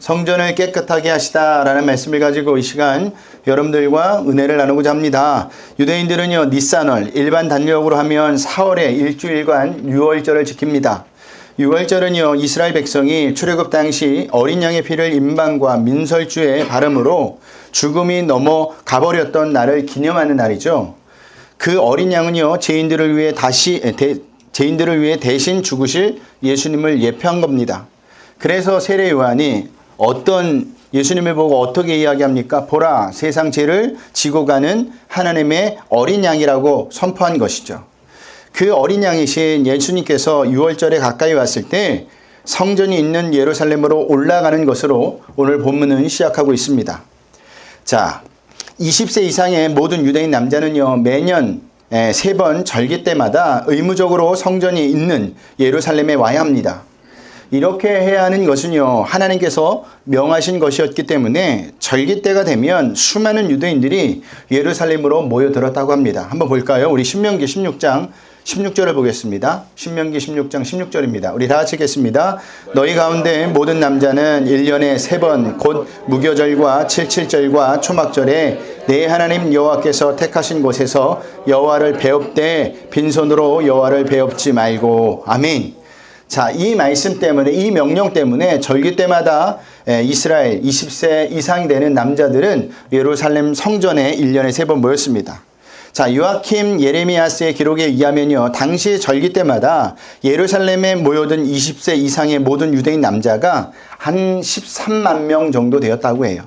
성전을 깨끗하게 하시다라는 말씀을 가지고 이 시간 여러분들과 은혜를 나누고자 합니다. 유대인들은요, 니산월, 일반 단력으로 하면 4월에 일주일간 6월절을 지킵니다. 6월절은요, 이스라엘 백성이 출애굽 당시 어린 양의 피를 임방과 민설주에 바름으로 죽음이 넘어가버렸던 날을 기념하는 날이죠. 그 어린 양은요, 죄인들을 위해 대신 죽으실 예수님을 예표한 겁니다. 그래서 세례 요한이 어떤 예수님을 보고 어떻게 이야기합니까? 보라, 세상 죄를 지고 가는 하나님의 어린 양이라고 선포한 것이죠. 그 어린 양이신 예수님께서 6월절에 가까이 왔을 때 성전이 있는 예루살렘으로 올라가는 것으로 오늘 본문은 시작하고 있습니다. 자, 20세 이상의 모든 유대인 남자는요, 매년 3번 절기 때마다 의무적으로 성전이 있는 예루살렘에 와야 합니다. 이렇게 해야 하는 것은요, 하나님께서 명하신 것이었기 때문에 절기 때가 되면 수많은 유대인들이 예루살렘으로 모여들었다고 합니다. 한번 볼까요? 우리 신명기 16장 16절을 보겠습니다. 신명기 16장 16절입니다. 우리 다 같이 읽겠습니다. 너희 가운데 모든 남자는 1년에 3번 곧 무교절과 칠칠절과 초막절에 내 하나님 여호와께서 택하신 곳에서 여호와를 배웁되 빈손으로 여호와를 배웁지 말고. 아멘. 자, 이 말씀 때문에, 이 명령 때문에 절기 때마다 이스라엘 20세 이상이 되는 남자들은 예루살렘 성전에 1년에 3번 모였습니다. 자, 요아킴 예레미야스의 기록에 의하면요, 당시 절기 때마다 예루살렘에 모여든 20세 이상의 모든 유대인 남자가 한 13만 명 정도 되었다고 해요.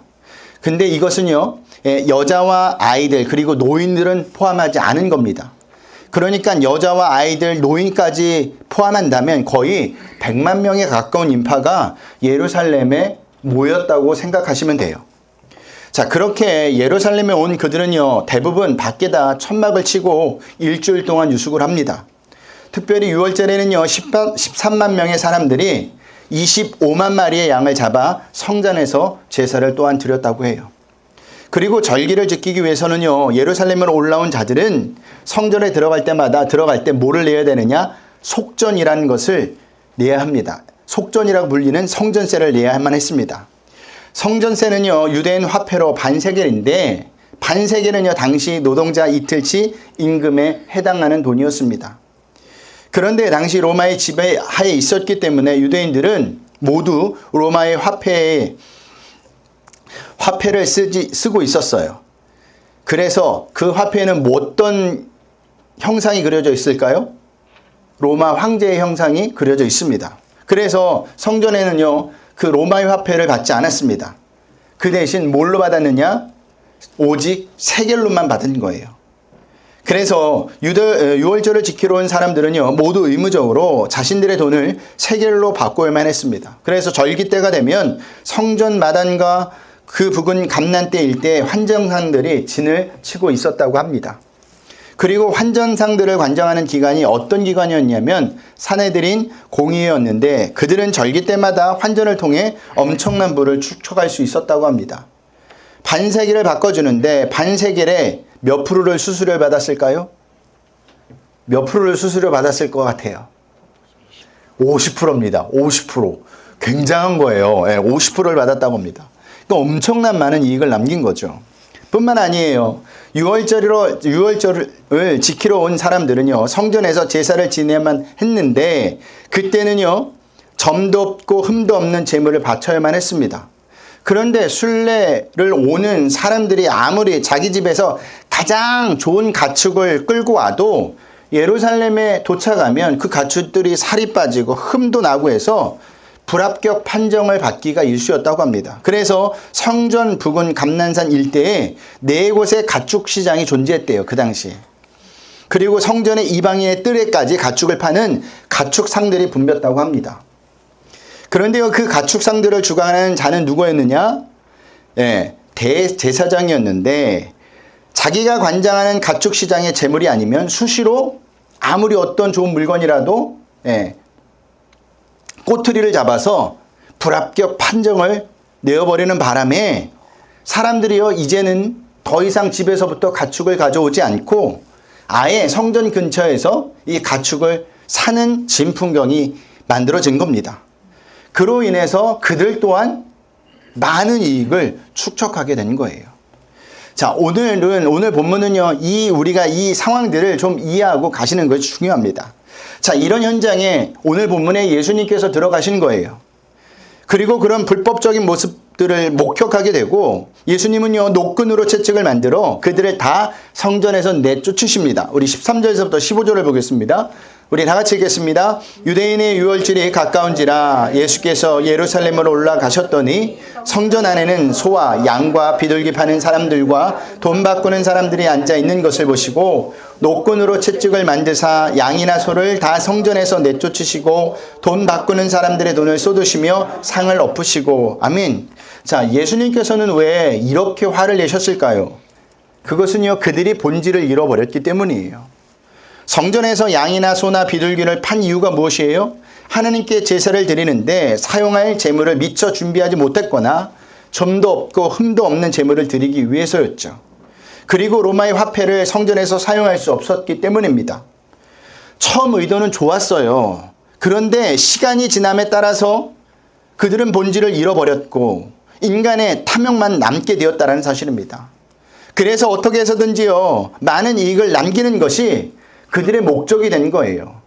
근데 이것은요, 여자와 아이들 그리고 노인들은 포함하지 않은 겁니다. 그러니까 여자와 아이들, 노인까지 포함한다면 거의 100만 명에 가까운 인파가 예루살렘에 모였다고 생각하시면 돼요. 자, 그렇게 예루살렘에 온 그들은요, 대부분 밖에다 천막을 치고 일주일 동안 유숙을 합니다. 특별히 6월절에는요, 13만 명의 사람들이 25만 마리의 양을 잡아 성전에서 제사를 또한 드렸다고 해요. 그리고 절기를 지키기 위해서는요, 예루살렘으로 올라온 자들은 성전에 들어갈 때 뭐를 내야 되느냐? 속전이라는 것을 내야 합니다. 속전이라고 불리는 성전세를 내야만 했습니다. 성전세는요, 유대인 화폐로 반세겔인데, 반세겔은요, 당시 노동자 이틀치 임금에 해당하는 돈이었습니다. 그런데 당시 로마의 지배하에 있었기 때문에 유대인들은 모두 로마의 화폐를 쓰고 있었어요. 그래서 그 화폐에는 어떤 형상이 그려져 있을까요? 로마 황제의 형상이 그려져 있습니다. 그래서 성전에는요, 그 로마의 화폐를 받지 않았습니다. 그 대신 뭘로 받았느냐? 오직 세겔로만 받은 거예요. 그래서 유월절을 지키러 온 사람들은요, 모두 의무적으로 자신들의 돈을 세겔로 바꿔야만 했습니다. 그래서 절기 때가 되면 성전 마당과 그 부근 감난때 일대에 환전상들이 진을 치고 있었다고 합니다. 그리고 환전상들을 관장하는 기관이 어떤 기관이었냐면 사내들인 공의회였는데, 그들은 절기 때마다 환전을 통해 엄청난 부를 축적할 수 있었다고 합니다. 반세겔을 바꿔주는데 반세겔에 몇 프로를 수수료를 받았을까요? 몇 프로를 수수료 받았을 것 같아요? 50%입니다. 50%. 굉장한 거예요. 50%를 받았다고 합니다. 엄청난 많은 이익을 남긴 거죠. 뿐만 아니에요. 6월절을 지키러 온 사람들은요, 성전에서 제사를 지내야만 했는데, 그때는요, 점도 없고 흠도 없는 제물을 바쳐야만 했습니다. 그런데 순례를 오는 사람들이 아무리 자기 집에서 가장 좋은 가축을 끌고 와도 예루살렘에 도착하면 그 가축들이 살이 빠지고 흠도 나고 해서 불합격 판정을 받기가 일쑤였다고 합니다. 그래서 성전 부근 감난산 일대에 4곳의 가축 시장이 존재했대요, 그 당시에. 그리고 성전의 이방인의 뜰에까지 가축을 파는 가축상들이 붐볐다고 합니다. 그런데요, 그 가축상들을 주관하는 자는 누구였느냐? 대제사장이었는데, 자기가 관장하는 가축 시장의 재물이 아니면 수시로 아무리 어떤 좋은 물건이라도 꼬투리를 잡아서 불합격 판정을 내어버리는 바람에 사람들이요, 이제는 더 이상 집에서부터 가축을 가져오지 않고 아예 성전 근처에서 이 가축을 사는 진풍경이 만들어진 겁니다. 그로 인해서 그들 또한 많은 이익을 축적하게 된 거예요. 자, 오늘 본문은요, 우리가 이 상황들을 좀 이해하고 가시는 것이 중요합니다. 자, 이런 현장에 오늘 본문에 예수님께서 들어가신 거예요. 그리고 그런 불법적인 모습들을 목격하게 되고 예수님은요, 노끈으로 채찍을 만들어 그들을 다 성전에서 내쫓으십니다. 우리 13절에서부터 15절을 보겠습니다. 우리 다 같이 읽겠습니다. 유대인의 유월절이 가까운지라 예수께서 예루살렘으로 올라가셨더니 성전 안에는 소와 양과 비둘기 파는 사람들과 돈 바꾸는 사람들이 앉아 있는 것을 보시고 노끈으로 채찍을 만드사 양이나 소를 다 성전에서 내쫓으시고 돈 바꾸는 사람들의 돈을 쏟으시며 상을 엎으시고. 아멘. 자, 예수님께서는 왜 이렇게 화를 내셨을까요? 그것은요, 그들이 본질을 잃어버렸기 때문이에요. 성전에서 양이나 소나 비둘기를 판 이유가 무엇이에요? 하나님께 제사를 드리는데 사용할 제물을 미처 준비하지 못했거나 점도 없고 흠도 없는 제물을 드리기 위해서였죠. 그리고 로마의 화폐를 성전에서 사용할 수 없었기 때문입니다. 처음 의도는 좋았어요. 그런데 시간이 지남에 따라서 그들은 본질을 잃어버렸고 인간의 탐욕만 남게 되었다는 사실입니다. 그래서 어떻게 해서든지요, 많은 이익을 남기는 것이 그들의 목적이 된 거예요.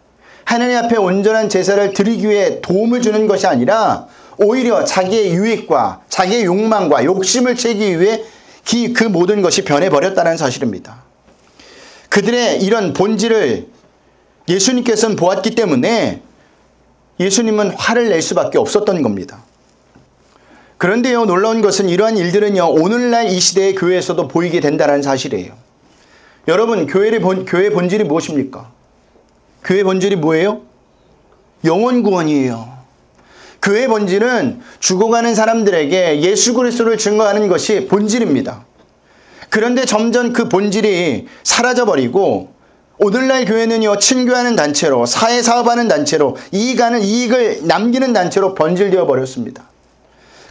하나님 앞에 온전한 제사를 드리기 위해 도움을 주는 것이 아니라 오히려 자기의 유익과 자기의 욕망과 욕심을 채기 위해 그 모든 것이 변해버렸다는 사실입니다. 그들의 이런 본질을 예수님께서는 보았기 때문에 예수님은 화를 낼 수밖에 없었던 겁니다. 그런데요, 놀라운 것은 이러한 일들은요, 오늘날 이 시대의 교회에서도 보이게 된다는 사실이에요. 여러분, 교회의 본질이 무엇입니까? 교회의 본질이 뭐예요? 영혼 구원이에요. 교회의 본질은 죽어가는 사람들에게 예수 그리스도를 증거하는 것이 본질입니다. 그런데 점점 그 본질이 사라져버리고 오늘날 교회는요, 친교하는 단체로, 사회사업하는 단체로, 이익을 남기는 단체로 번질되어 버렸습니다.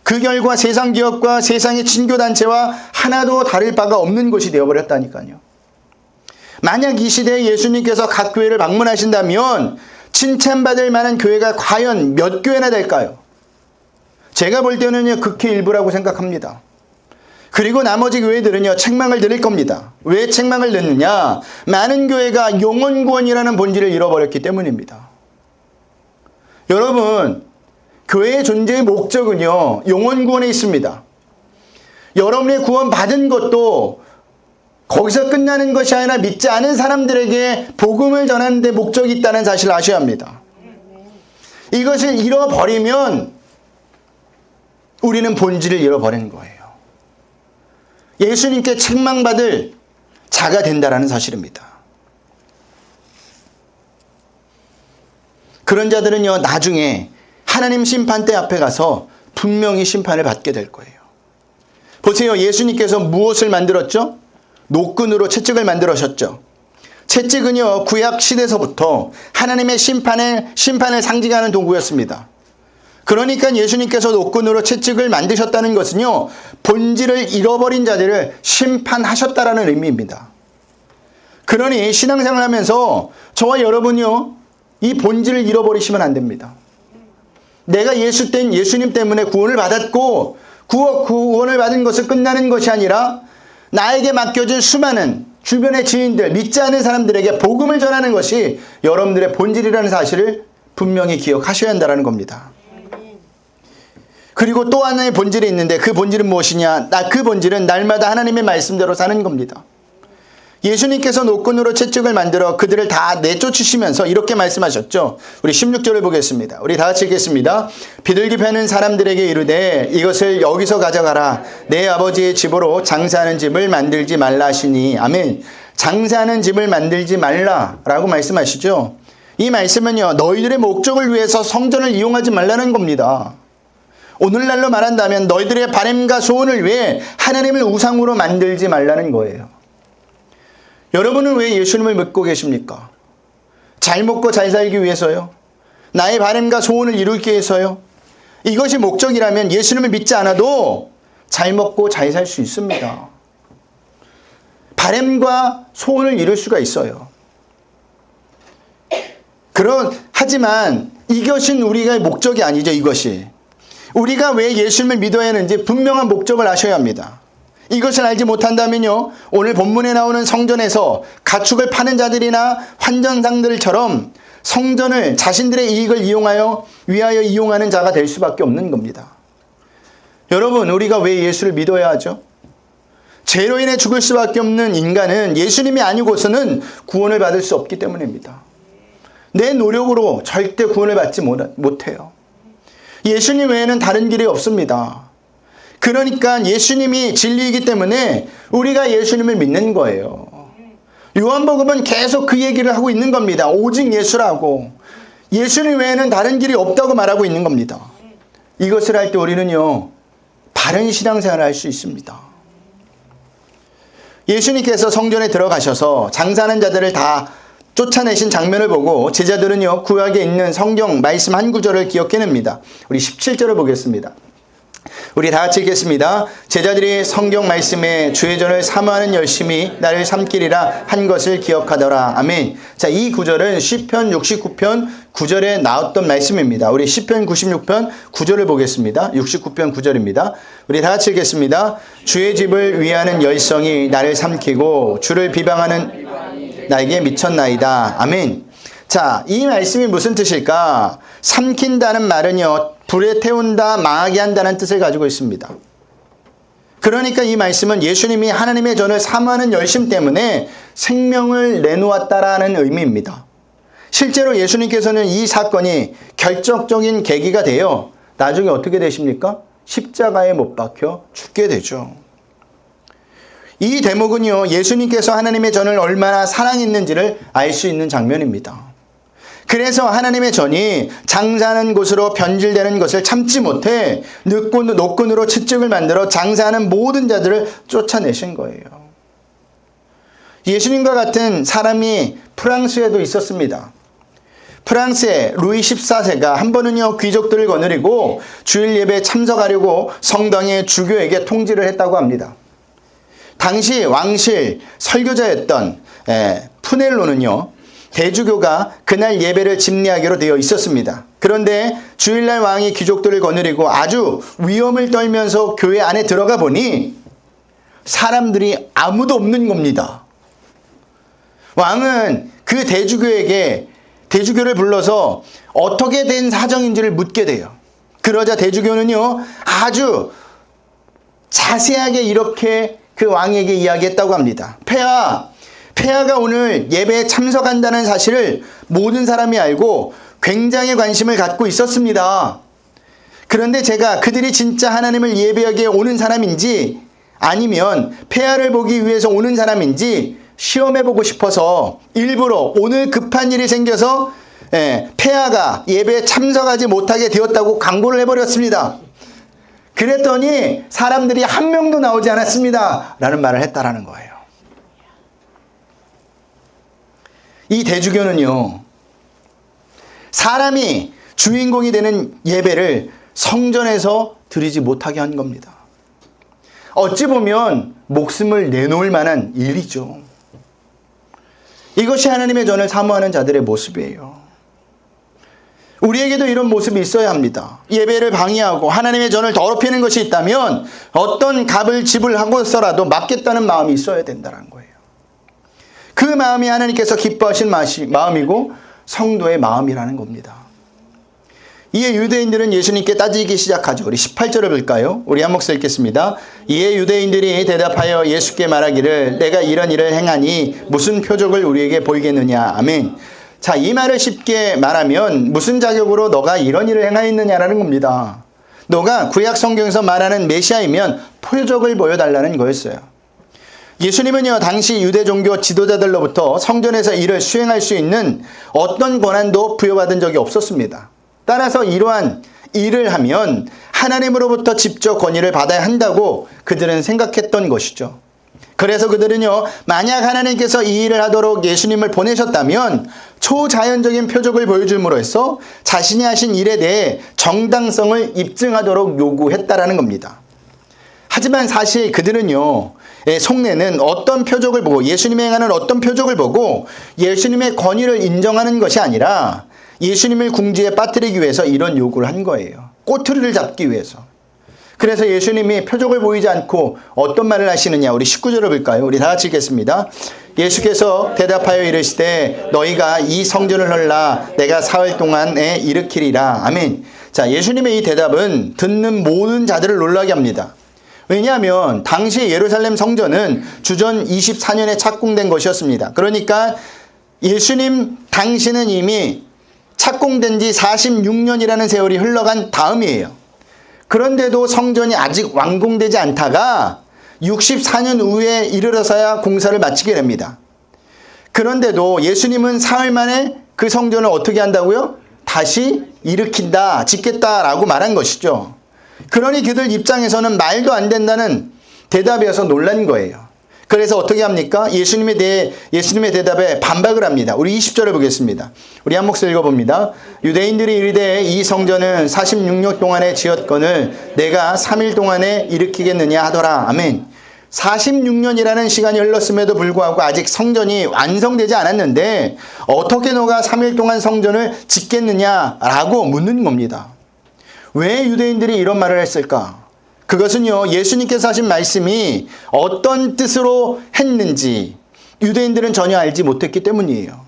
그 결과 세상 기업과 세상의 친교단체와 하나도 다를 바가 없는 곳이 되어버렸다니까요. 만약 이 시대에 예수님께서 각 교회를 방문하신다면 칭찬받을 만한 교회가 과연 몇 교회나 될까요? 제가 볼 때는요, 극히 일부라고 생각합니다. 그리고 나머지 교회들은요, 책망을 들을 겁니다. 왜 책망을 듣느냐? 많은 교회가 영혼 구원이라는 본질을 잃어버렸기 때문입니다. 여러분, 교회의 존재의 목적은요, 영혼 구원에 있습니다. 여러분의 구원 받은 것도 거기서 끝나는 것이 아니라 믿지 않은 사람들에게 복음을 전하는 데 목적이 있다는 사실을 아셔야 합니다. 이것을 잃어버리면 우리는 본질을 잃어버린 거예요. 예수님께 책망받을 자가 된다는 사실입니다. 그런 자들은요, 나중에 하나님 심판대 앞에 가서 분명히 심판을 받게 될 거예요. 보세요. 예수님께서 무엇을 만들었죠? 노끈으로 채찍을 만들으셨죠. 채찍은요, 구약 시대서부터 하나님의 심판을 상징하는 도구였습니다. 그러니까 예수님께서 노끈으로 채찍을 만드셨다는 것은요, 본질을 잃어버린 자들을 심판하셨다라는 의미입니다. 그러니 신앙생활 하면서 저와 여러분이요, 이 본질을 잃어버리시면 안 됩니다. 내가 예수님 때문에 구원을 받았고 구원을 받은 것을 끝나는 것이 아니라 나에게 맡겨진 수많은 주변의 지인들, 믿지 않는 사람들에게 복음을 전하는 것이 여러분들의 본질이라는 사실을 분명히 기억하셔야 한다는 겁니다. 그리고 또 하나의 본질이 있는데 그 본질은 무엇이냐? 그 본질은 날마다 하나님의 말씀대로 사는 겁니다. 예수님께서 노끈으로 채찍을 만들어 그들을 다 내쫓으시면서 이렇게 말씀하셨죠. 우리 16절을 보겠습니다. 우리 다 같이 읽겠습니다. 비둘기 패는 사람들에게 이르되 이것을 여기서 가져가라. 내 아버지의 집으로 장사하는 집을 만들지 말라 하시니. 아멘. 장사하는 집을 만들지 말라라고 말씀하시죠. 이 말씀은요, 너희들의 목적을 위해서 성전을 이용하지 말라는 겁니다. 오늘날로 말한다면 너희들의 바램과 소원을 위해 하나님을 우상으로 만들지 말라는 거예요. 여러분은 왜 예수님을 믿고 계십니까? 잘 먹고 잘 살기 위해서요? 나의 바램과 소원을 이루기 위해서요? 이것이 목적이라면 예수님을 믿지 않아도 잘 먹고 잘 살 수 있습니다. 바램과 소원을 이룰 수가 있어요. 하지만 이것은 우리가 목적이 아니죠, 이것이. 우리가 왜 예수님을 믿어야 하는지 분명한 목적을 아셔야 합니다. 이것을 알지 못한다면요, 오늘 본문에 나오는 성전에서 가축을 파는 자들이나 환전상들처럼 성전을 자신들의 이익을 위하여 이용하는 자가 될 수밖에 없는 겁니다. 여러분, 우리가 왜 예수를 믿어야 하죠? 죄로 인해 죽을 수밖에 없는 인간은 예수님이 아니고서는 구원을 받을 수 없기 때문입니다. 내 노력으로 절대 구원을 받지 못해요. 예수님 외에는 다른 길이 없습니다. 그러니까 예수님이 진리이기 때문에 우리가 예수님을 믿는 거예요. 요한복음은 계속 그 얘기를 하고 있는 겁니다. 오직 예수라고. 예수님 외에는 다른 길이 없다고 말하고 있는 겁니다. 이것을 할 때 우리는요, 바른 신앙생활을 할 수 있습니다. 예수님께서 성전에 들어가셔서 장사하는 자들을 다 쫓아내신 장면을 보고 제자들은요, 구약에 있는 성경 말씀 한 구절을 기억해냅니다. 우리 17절을 보겠습니다. 우리 다 같이 읽겠습니다. 제자들이 성경 말씀에 주의 전을 사모하는 열심히 나를 삼키리라 한 것을 기억하더라. 아멘. 자, 이 구절은 시편 69편 9절에 나왔던 말씀입니다. 우리 시편 96편 9절을 보겠습니다. 69편 9절입니다. 우리 다 같이 읽겠습니다. 주의 집을 위하는 열성이 나를 삼키고 주를 비방하는 나에게 미쳤나이다. 아멘. 자, 이 말씀이 무슨 뜻일까? 삼킨다는 말은요, 불에 태운다, 망하게 한다는 뜻을 가지고 있습니다. 그러니까 이 말씀은 예수님이 하나님의 전을 사모하는 열심 때문에 생명을 내놓았다라는 의미입니다. 실제로 예수님께서는 이 사건이 결정적인 계기가 되어 나중에 어떻게 되십니까? 십자가에 못 박혀 죽게 되죠. 이 대목은요, 예수님께서 하나님의 전을 얼마나 사랑했는지를 알 수 있는 장면입니다. 그래서 하나님의 전이 장사하는 곳으로 변질되는 것을 참지 못해 노끈으로 채찍을 만들어 장사하는 모든 자들을 쫓아내신 거예요. 예수님과 같은 사람이 프랑스에도 있었습니다. 프랑스의 루이 14세가 한 번은요, 귀족들을 거느리고 주일 예배에 참석하려고 성당의 주교에게 통지를 했다고 합니다. 당시 왕실 설교자였던 푸넬로는요, 대주교가 그날 예배를 집례하기로 되어 있었습니다. 그런데 주일날 왕이 귀족들을 거느리고 아주 위험을 떨면서 교회 안에 들어가 보니 사람들이 아무도 없는 겁니다. 왕은 그 대주교를 불러서 어떻게 된 사정인지를 묻게 돼요. 그러자 대주교는요, 아주 자세하게 이렇게 그 왕에게 이야기했다고 합니다. 폐하가 오늘 예배에 참석한다는 사실을 모든 사람이 알고 굉장히 관심을 갖고 있었습니다. 그런데 제가 그들이 진짜 하나님을 예배하기에 오는 사람인지 아니면 폐하를 보기 위해서 오는 사람인지 시험해보고 싶어서 일부러 오늘 급한 일이 생겨서 폐하가 예배에 참석하지 못하게 되었다고 광고를 해버렸습니다. 그랬더니 사람들이 한 명도 나오지 않았습니다. 라는 말을 했다라는 거예요. 이 대주교는요, 사람이 주인공이 되는 예배를 성전에서 드리지 못하게 한 겁니다. 어찌 보면 목숨을 내놓을 만한 일이죠. 이것이 하나님의 전을 사모하는 자들의 모습이에요. 우리에게도 이런 모습이 있어야 합니다. 예배를 방해하고 하나님의 전을 더럽히는 것이 있다면 어떤 값을 지불하고서라도 막겠다는 마음이 있어야 된다는 거예요. 그 마음이 하나님께서 기뻐하신 마음이고 성도의 마음이라는 겁니다. 이에 유대인들은 예수님께 따지기 시작하죠. 우리 18절을 볼까요? 우리 한 목소리 읽겠습니다. 이에 유대인들이 대답하여 예수께 말하기를 내가 이런 일을 행하니 무슨 표적을 우리에게 보이겠느냐. 아멘. 자, 이 말을 쉽게 말하면 무슨 자격으로 너가 이런 일을 행하였느냐라는 겁니다. 너가 구약 성경에서 말하는 메시아이면 표적을 보여달라는 거였어요. 예수님은요, 당시 유대 종교 지도자들로부터 성전에서 일을 수행할 수 있는 어떤 권한도 부여받은 적이 없었습니다. 따라서 이러한 일을 하면 하나님으로부터 직접 권위를 받아야 한다고 그들은 생각했던 것이죠. 그래서 그들은요, 만약 하나님께서 이 일을 하도록 예수님을 보내셨다면 초자연적인 표적을 보여줌으로 해서 자신이 하신 일에 대해 정당성을 입증하도록 요구했다라는 겁니다. 하지만 사실 그들은요, 속내는 어떤 표적을 보고 예수님이 행하는 어떤 표적을 보고 예수님의 권위를 인정하는 것이 아니라 예수님을 궁지에 빠뜨리기 위해서 이런 요구를 한 거예요. 꼬투리를 잡기 위해서. 그래서 예수님이 표적을 보이지 않고 어떤 말을 하시느냐. 우리 19절을 볼까요? 우리 다 같이 읽겠습니다. 예수께서 대답하여 이르시되 너희가 이 성전을 헐라 내가 사흘 동안에 일으키리라. 아멘. 자, 예수님의 이 대답은 듣는 모든 자들을 놀라게 합니다. 왜냐하면 당시 예루살렘 성전은 주전 24년에 착공된 것이었습니다. 그러니까 예수님 당시는 이미 착공된 지 46년이라는 세월이 흘러간 다음이에요. 그런데도 성전이 아직 완공되지 않다가 64년 후에 이르러서야 공사를 마치게 됩니다. 그런데도 예수님은 사흘 만에 그 성전을 어떻게 한다고요? 다시 일으킨다, 짓겠다라고 말한 것이죠. 그러니 그들 입장에서는 말도 안 된다는 대답이어서 놀란 거예요. 그래서 어떻게 합니까? 예수님의 대답에 반박을 합니다. 우리 20절을 보겠습니다. 우리 한 목소리 읽어봅니다. 유대인들이 이르되 이 성전은 46년 동안에 지었거늘 내가 3일 동안에 일으키겠느냐 하더라. 아멘. 46년이라는 시간이 흘렀음에도 불구하고 아직 성전이 완성되지 않았는데 어떻게 너가 3일 동안 성전을 짓겠느냐라고 묻는 겁니다. 왜 유대인들이 이런 말을 했을까? 그것은요, 예수님께서 하신 말씀이 어떤 뜻으로 했는지 유대인들은 전혀 알지 못했기 때문이에요.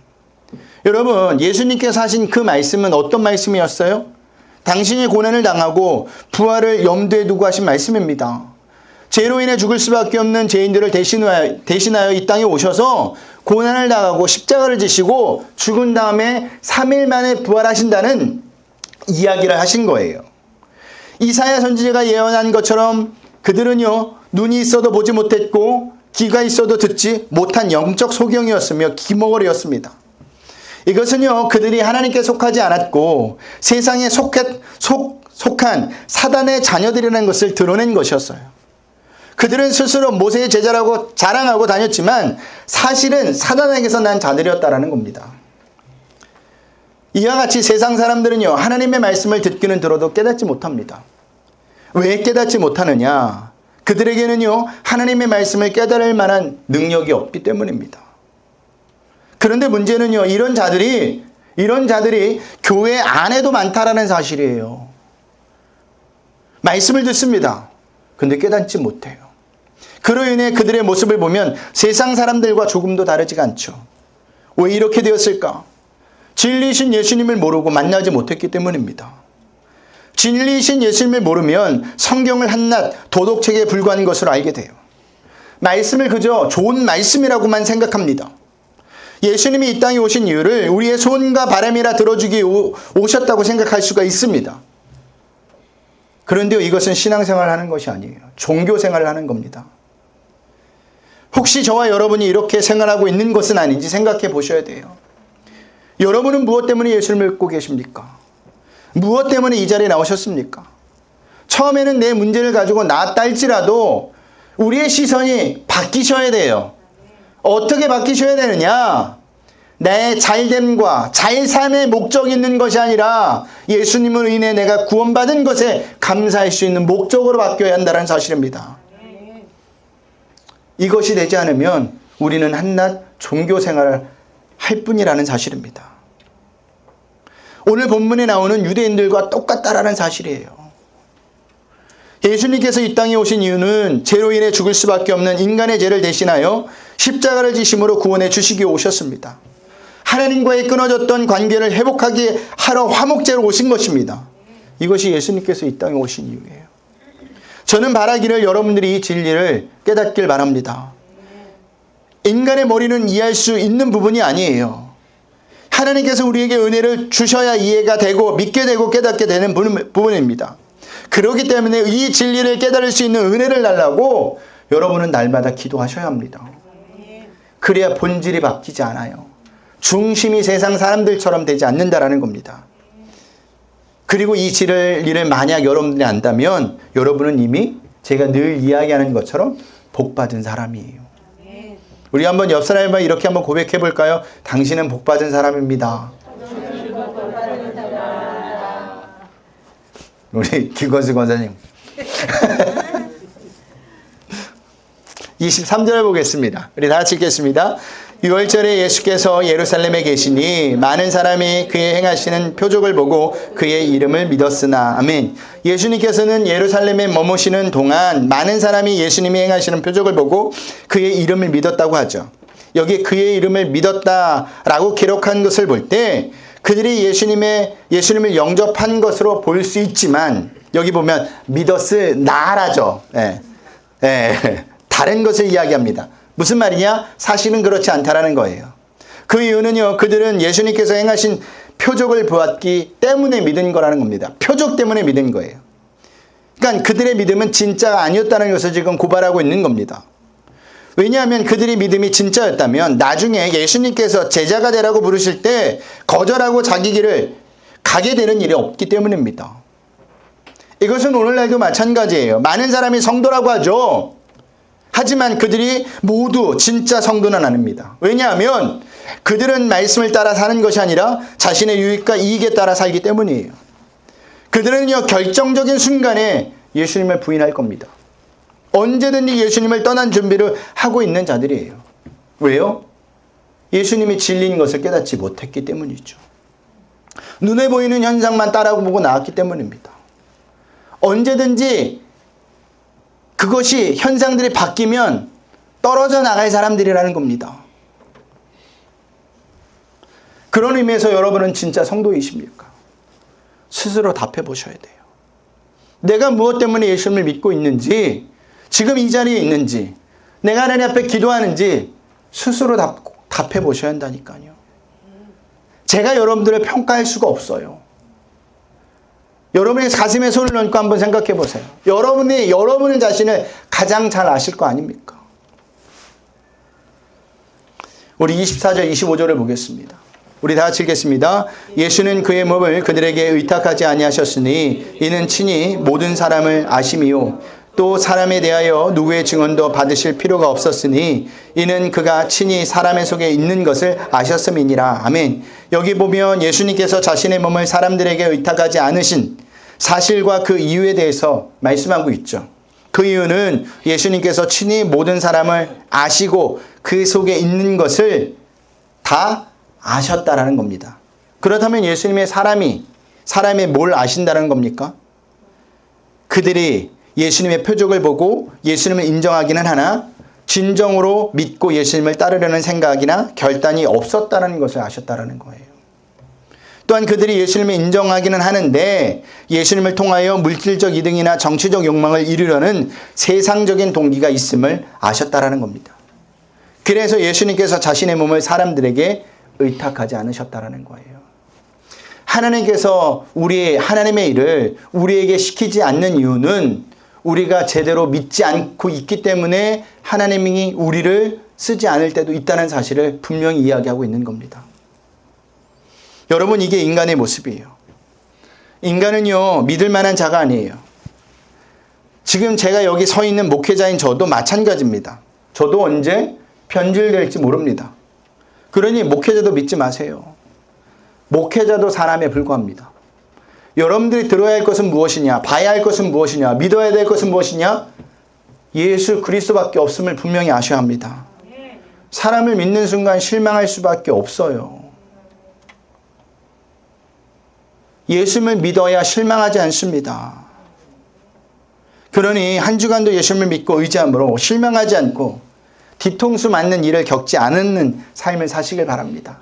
여러분, 예수님께서 하신 그 말씀은 어떤 말씀이었어요? 당신이 고난을 당하고 부활을 염두에 두고 하신 말씀입니다. 죄로 인해 죽을 수밖에 없는 죄인들을 대신하여 이 땅에 오셔서 고난을 당하고 십자가를 지시고 죽은 다음에 3일 만에 부활하신다는 이야기를 하신 거예요. 이사야 선지자가 예언한 것처럼 그들은요, 눈이 있어도 보지 못했고 귀가 있어도 듣지 못한 영적 소경이었으며 귀머거리였습니다. 이것은요, 그들이 하나님께 속하지 않았고 세상에 속한 사단의 자녀들이라는 것을 드러낸 것이었어요. 그들은 스스로 모세의 제자라고 자랑하고 다녔지만 사실은 사단에게서 난 자들이었다라는 겁니다. 이와 같이 세상 사람들은요, 하나님의 말씀을 듣기는 들어도 깨닫지 못합니다. 왜 깨닫지 못하느냐? 그들에게는요, 하나님의 말씀을 깨달을 만한 능력이 없기 때문입니다. 그런데 문제는요, 이런 자들이 교회 안에도 많다라는 사실이에요. 말씀을 듣습니다. 근데 깨닫지 못해요. 그로 인해 그들의 모습을 보면 세상 사람들과 조금도 다르지가 않죠. 왜 이렇게 되었을까? 진리이신 예수님을 모르고 만나지 못했기 때문입니다. 진리이신 예수님을 모르면 성경을 한낱 도덕책에 불과한 것으로 알게 돼요. 말씀을 그저 좋은 말씀이라고만 생각합니다. 예수님이 이 땅에 오신 이유를 우리의 소원과 바람이라 들어주기 오셨다고 생각할 수가 있습니다. 그런데 이것은 신앙생활을 하는 것이 아니에요. 종교생활을 하는 겁니다. 혹시 저와 여러분이 이렇게 생활하고 있는 것은 아닌지 생각해 보셔야 돼요. 여러분은 무엇 때문에 예수를 믿고 계십니까? 무엇 때문에 이 자리에 나오셨습니까? 처음에는 내 문제를 가지고 나왔다 할지라도 우리의 시선이 바뀌셔야 돼요. 어떻게 바뀌셔야 되느냐? 내 잘됨과 잘삼의 목적이 있는 것이 아니라 예수님을 인해 내가 구원받은 것에 감사할 수 있는 목적으로 바뀌어야 한다는 사실입니다. 이것이 되지 않으면 우리는 한낱 종교생활을 할 뿐이라는 사실입니다. 오늘 본문에 나오는 유대인들과 똑같다라는 사실이에요. 예수님께서 이 땅에 오신 이유는 죄로 인해 죽을 수밖에 없는 인간의 죄를 대신하여 십자가를 지심으로 구원해 주시기 위해 오셨습니다. 하나님과의 끊어졌던 관계를 회복하게 하러 화목제로 오신 것입니다. 이것이 예수님께서 이 땅에 오신 이유예요. 저는 바라기를 여러분들이 이 진리를 깨닫길 바랍니다. 인간의 머리는 이해할 수 있는 부분이 아니에요. 하나님께서 우리에게 은혜를 주셔야 이해가 되고 믿게 되고 깨닫게 되는 부분입니다. 그렇기 때문에 이 진리를 깨달을 수 있는 은혜를 달라고 여러분은 날마다 기도하셔야 합니다. 그래야 본질이 바뀌지 않아요. 중심이 세상 사람들처럼 되지 않는다라는 겁니다. 그리고 이 진리를 만약 여러분들이 안다면 여러분은 이미 제가 늘 이야기하는 것처럼 복받은 사람이에요. 우리 한번 옆 사람에만 이렇게 한번 고백해 볼까요? 당신은 복받은 사람입니다. 우리 김건수 권사님. 23절 보겠습니다. 우리 다 같이 읽겠습니다. 유월절에 예수께서 예루살렘에 계시니 많은 사람이 그의 행하시는 표적을 보고 그의 이름을 믿었으나. 아멘. 예수님께서는 예루살렘에 머무시는 동안 많은 사람이 예수님이 행하시는 표적을 보고 그의 이름을 믿었다고 하죠. 여기 그의 이름을 믿었다라고 기록한 것을 볼 때 그들이 예수님을 영접한 것으로 볼 수 있지만 여기 보면 믿었으나라죠. 다른 것을 이야기합니다. 무슨 말이냐? 사실은 그렇지 않다라는 거예요. 그 이유는요, 그들은 예수님께서 행하신 표적을 보았기 때문에 믿은 거라는 겁니다. 표적 때문에 믿은 거예요. 그러니까 그들의 믿음은 진짜가 아니었다는 것을 지금 고발하고 있는 겁니다. 왜냐하면 그들의 믿음이 진짜였다면 나중에 예수님께서 제자가 되라고 부르실 때 거절하고 자기 길을 가게 되는 일이 없기 때문입니다. 이것은 오늘날도 마찬가지예요. 많은 사람이 성도라고 하죠. 하지만 그들이 모두 진짜 성도는 아닙니다. 왜냐하면 그들은 말씀을 따라 사는 것이 아니라 자신의 유익과 이익에 따라 살기 때문이에요. 그들은요, 결정적인 순간에 예수님을 부인할 겁니다. 언제든지 예수님을 떠난 준비를 하고 있는 자들이에요. 왜요? 예수님이 진리인 것을 깨닫지 못했기 때문이죠. 눈에 보이는 현상만 따라보고 나왔기 때문입니다. 언제든지 그것이 현상들이 바뀌면 떨어져 나갈 사람들이라는 겁니다. 그런 의미에서 여러분은 진짜 성도이십니까? 스스로 답해 보셔야 돼요. 내가 무엇 때문에 예수님을 믿고 있는지, 지금 이 자리에 있는지, 내가 하나님 앞에 기도하는지 스스로 답해 보셔야 한다니까요. 제가 여러분들을 평가할 수가 없어요. 여러분의 가슴에 손을 얹고 한번 생각해 보세요. 여러분의 자신을 가장 잘 아실 거 아닙니까? 우리 24절, 25절을 보겠습니다. 우리 다 같이 읽겠습니다. 예수는 그의 몸을 그들에게 의탁하지 아니하셨으니 이는 친히 모든 사람을 아심이요 또 사람에 대하여 누구의 증언도 받으실 필요가 없었으니 이는 그가 친히 사람의 속에 있는 것을 아셨음이니라. 아멘. 여기 보면 예수님께서 자신의 몸을 사람들에게 의탁하지 않으신 사실과 그 이유에 대해서 말씀하고 있죠. 그 이유는 예수님께서 친히 모든 사람을 아시고 그 속에 있는 것을 다 아셨다라는 겁니다. 그렇다면 예수님의 사람의 뭘 아신다는 겁니까? 그들이 예수님의 표적을 보고 예수님을 인정하기는 하나 진정으로 믿고 예수님을 따르려는 생각이나 결단이 없었다는 것을 아셨다라는 거예요. 또한 그들이 예수님을 인정하기는 하는데 예수님을 통하여 물질적 이득이나 정치적 욕망을 이루려는 세상적인 동기가 있음을 아셨다라는 겁니다. 그래서 예수님께서 자신의 몸을 사람들에게 의탁하지 않으셨다라는 거예요. 하나님께서 하나님의 일을 우리에게 시키지 않는 이유는 우리가 제대로 믿지 않고 있기 때문에 하나님이 우리를 쓰지 않을 때도 있다는 사실을 분명히 이야기하고 있는 겁니다. 여러분, 이게 인간의 모습이에요. 인간은요, 믿을 만한 자가 아니에요. 지금 제가 여기 서 있는 목회자인 저도 마찬가지입니다. 저도 언제 변질될지 모릅니다. 그러니 목회자도 믿지 마세요. 목회자도 사람에 불과합니다. 여러분들이 들어야 할 것은 무엇이냐? 봐야 할 것은 무엇이냐? 믿어야 될 것은 무엇이냐? 예수 그리스도밖에 없음을 분명히 아셔야 합니다. 사람을 믿는 순간 실망할 수밖에 없어요. 예수님을 믿어야 실망하지 않습니다. 그러니 한 주간도 예수님을 믿고 의지함으로 실망하지 않고 뒤통수 맞는 일을 겪지 않는 삶을 사시길 바랍니다.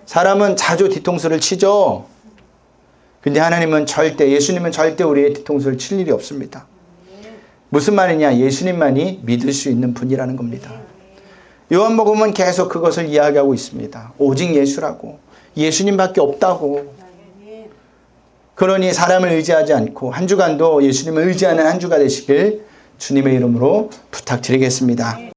사람은 자주 뒤통수를 치죠. 근데 하나님은 예수님은 절대 우리의 뒤통수를 칠 일이 없습니다. 무슨 말이냐? 예수님만이 믿을 수 있는 분이라는 겁니다. 요한복음은 계속 그것을 이야기하고 있습니다. 오직 예수라고. 예수님밖에 없다고. 그러니 사람을 의지하지 않고 한 주간도 예수님을 의지하는 한 주가 되시길 주님의 이름으로 부탁드리겠습니다.